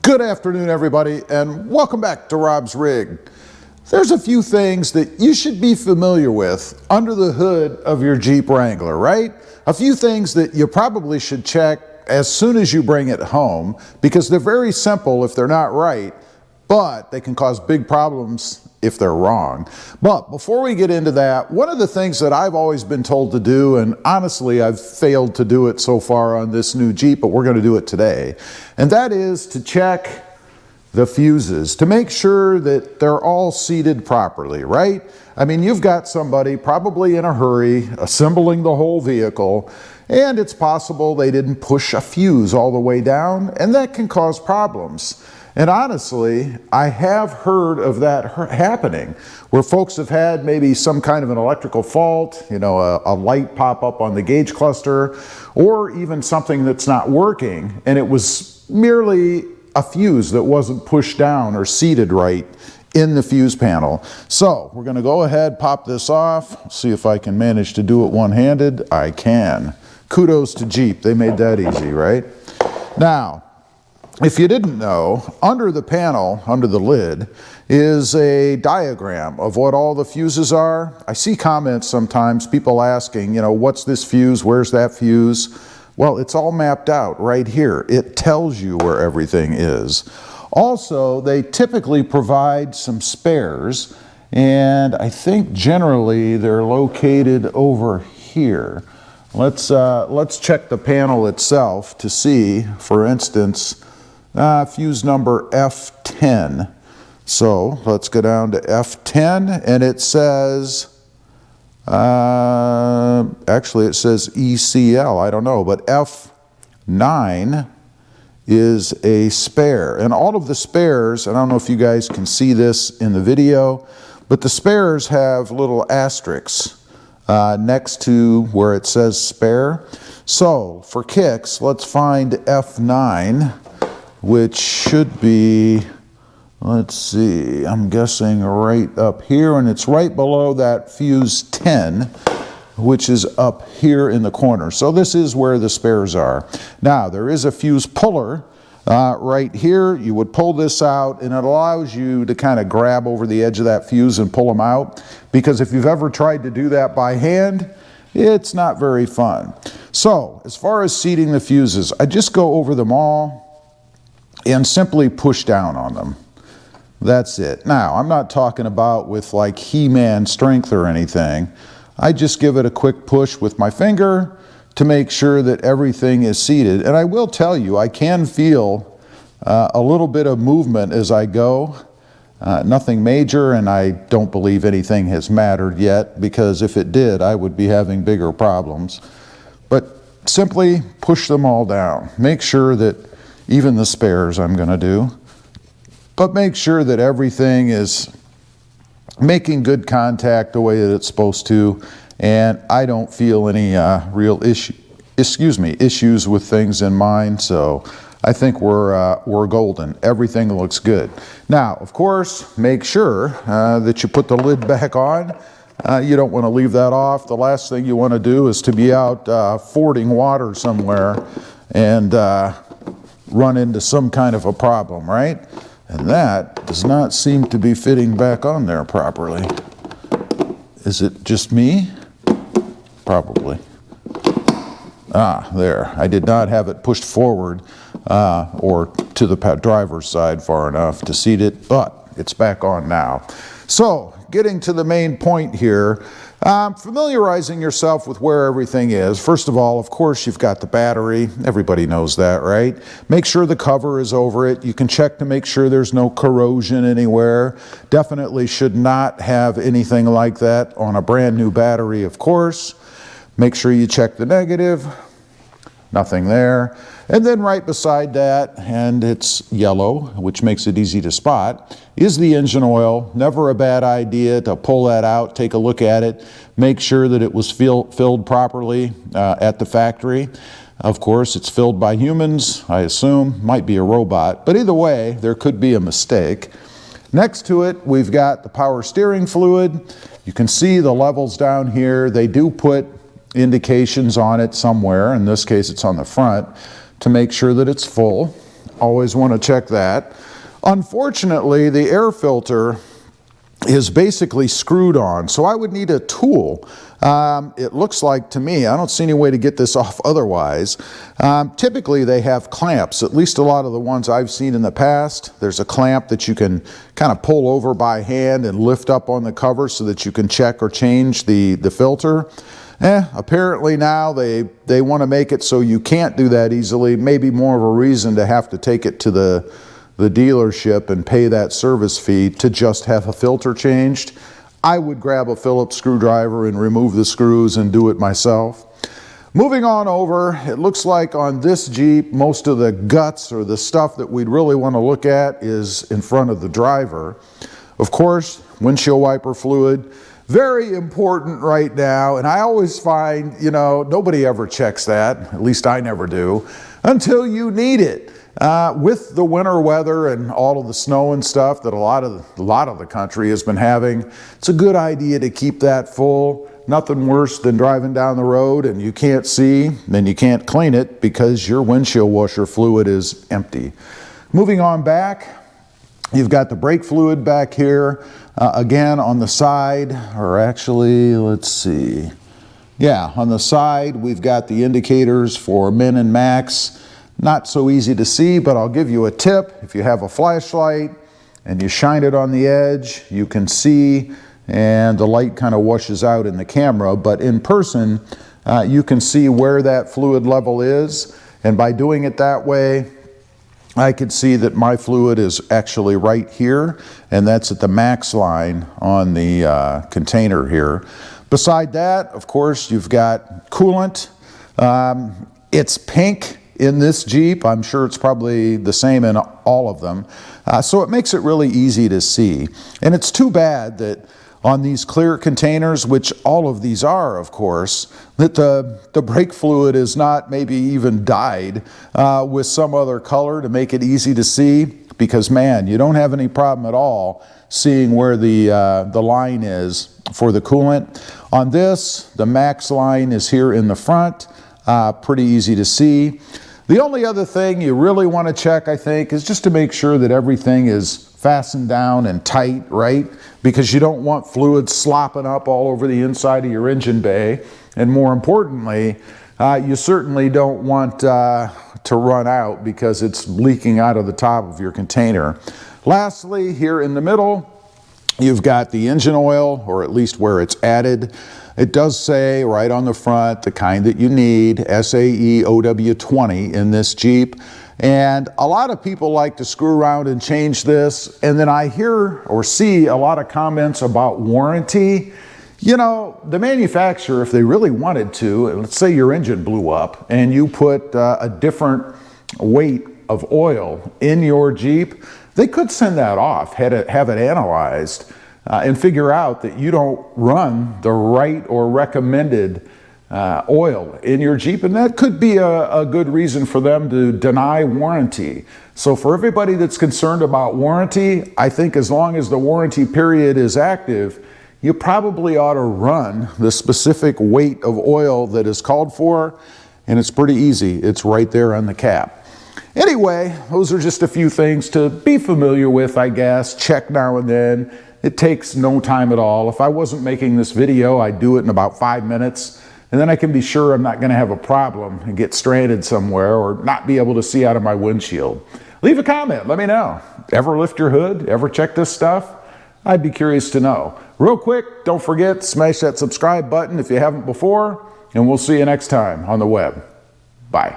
Good afternoon, everybody, and welcome back to Rob's Rig. There's a few things that you should be familiar with under the hood of your Jeep Wrangler, right? A few things that you probably should check as soon as you bring it home, because they're very simple if they're not right, but they can cause big problems if they're wrong. But before we get into that, one of the things that I've always been told to do, and honestly I've failed to do it so far on this new Jeep, but we're going to do it today, and that is to check the fuses to make sure that they're all seated properly, right? I mean, you've got somebody probably in a hurry assembling the whole vehicle, and it's possible they didn't push a fuse all the way down, and that can cause problems. And honestly, I have heard of that happening, where folks have had maybe some kind of an electrical fault, you know, a light pop up on the gauge cluster, or even something that's not working, and it was merely a fuse that wasn't pushed down or seated right in the fuse panel. So we're going to go ahead, pop this off, see if I can manage to do it one-handed. I can. Kudos to Jeep, they made that easy, right? Now, if you didn't know, under the panel, under the lid, is a diagram of what all the fuses are. I see comments sometimes, people asking, you know, what's this fuse, where's that fuse? Well, it's all mapped out right here. It tells you where everything is. Also, they typically provide some spares, and I think generally they're located over here. Let's check the panel itself to see, for instance, fuse number F10. So let's go down to F10, and it says, actually it says ECL, I don't know, but F9 is a spare. And all of the spares, I don't know if you guys can see this in the video, but the spares have little asterisks next to where it says spare. So for kicks, let's find F9, which should be, let's see, I'm guessing right up here, and it's right below that fuse 10, which is up here in the corner. So this is where the spares are. Now, there is a fuse puller right here. You would pull this out, and it allows you to kind of grab over the edge of that fuse and pull them out, because if you've ever tried to do that by hand, it's not very fun. So, as far as seating the fuses, I just go over them all and simply push down on them. That's it. Now, I'm not talking about with like He-Man strength or anything. I just give it a quick push with my finger to make sure that everything is seated. And I will tell you, I can feel a little bit of movement as I go. Nothing major, and I don't believe anything has mattered yet, because if it did, I would be having bigger problems. But simply push them all down. Make sure that even the spares I'm going to do, but make sure that everything is making good contact the way that it's supposed to, and I don't feel any real issues with things in mine, so I think we're golden. Everything looks good. Now, of course, make sure that you put the lid back on. You don't want to leave that off. The last thing you want to do is to be out fording water somewhere and run into some kind of a problem, right? And that does not seem to be fitting back on there properly. Is it just me? Probably. Ah, there. I did not have it pushed forward or to the driver's side far enough to seat it, but it's back on now. So, getting to the main point here, familiarizing yourself with where everything is. First of all, of course, you've got the battery. Everybody knows that, right? Make sure the cover is over it. You can check to make sure there's no corrosion anywhere. Definitely should not have anything like that on a brand new battery, of course. Make sure you check the negative. Nothing there. And then right beside that, and it's yellow, which makes it easy to spot, is the engine oil. Never a bad idea to pull that out, take a look at it, make sure that it was filled properly at the factory. Of course, it's filled by humans, I assume, might be a robot, but either way, there could be a mistake. Next to it, we've got the power steering fluid. You can see the levels down here. They do put indications on it somewhere. In this case, it's on the front, to make sure that it's full. always want to check that. Unfortunately, the air filter is basically screwed on, so I would need a tool. It looks like to me, I don't see any way to get this off otherwise. Typically they have clamps, at least a lot of the ones I've seen in the past. There's a clamp that you can kind of pull over by hand and lift up on the cover so that you can check or change the filter. Apparently now they want to make it so you can't do that easily. Maybe more of a reason to have to take it to the dealership and pay that service fee to just have a filter changed. I would grab a Phillips screwdriver and remove the screws and do it myself. Moving on over, it looks like on this Jeep, most of the guts or the stuff that we'd really want to look at is in front of the driver. Of course, windshield wiper fluid, very important right now, and I always find, you know, nobody ever checks that, at least I never do, until you need it. With the winter weather and all of the snow and stuff that a lot of the country has been having, it's a good idea to keep that full. Nothing worse than driving down the road and you can't see and you can't clean it because your windshield washer fluid is empty. Moving on back, you've got the brake fluid back here. Again, on the side, or actually, let's see. Yeah, on the side, we've got the indicators for min and max. Not so easy to see, but I'll give you a tip. If you have a flashlight and you shine it on the edge, you can see, and the light kind of washes out in the camera, but in person, you can see where that fluid level is. And by doing it that way, I could see that my fluid is actually right here, and that's at the max line on the container here. Beside that, of course, you've got coolant. It's pink in this Jeep. I'm sure it's probably the same in all of them. So it makes it really easy to see. And it's too bad that on these clear containers, which all of these are, of course, that the brake fluid is not maybe even dyed with some other color to make it easy to see, because man, you don't have any problem at all seeing where the line is for the coolant. On this, the max line is here in the front, pretty easy to see. The only other thing you really want to check, I think, is just to make sure that everything is fastened down and tight, right? Because you don't want fluid slopping up all over the inside of your engine bay. And more importantly, you certainly don't want to run out because it's leaking out of the top of your container. Lastly, here in the middle, you've got the engine oil, or at least where it's added. It does say right on the front the kind that you need, SAE OW20 in this Jeep. And a lot of people like to screw around and change this, and then I hear or see a lot of comments about warranty. You know, the manufacturer, if they really wanted to, let's say your engine blew up and you put a different weight of oil in your Jeep, they could send that off, have it analyzed, and figure out that you don't run the right or recommended oil in your Jeep, and that could be a good reason for them to deny warranty. So for everybody that's concerned about warranty, I think as long as the warranty period is active, you probably ought to run the specific weight of oil that is called for, and it's pretty easy. It's right there on the cap. Anyway, those are just a few things to be familiar with, I guess. Check now and then. It takes no time at all. If I wasn't making this video, I'd do it in about 5 minutes, and then I can be sure I'm not going to have a problem and get stranded somewhere or not be able to see out of my windshield. Leave a comment. Let me know. Ever lift your hood? Ever check this stuff? I'd be curious to know. Real quick, don't forget, smash that subscribe button if you haven't before, and we'll see you next time on the web. Bye.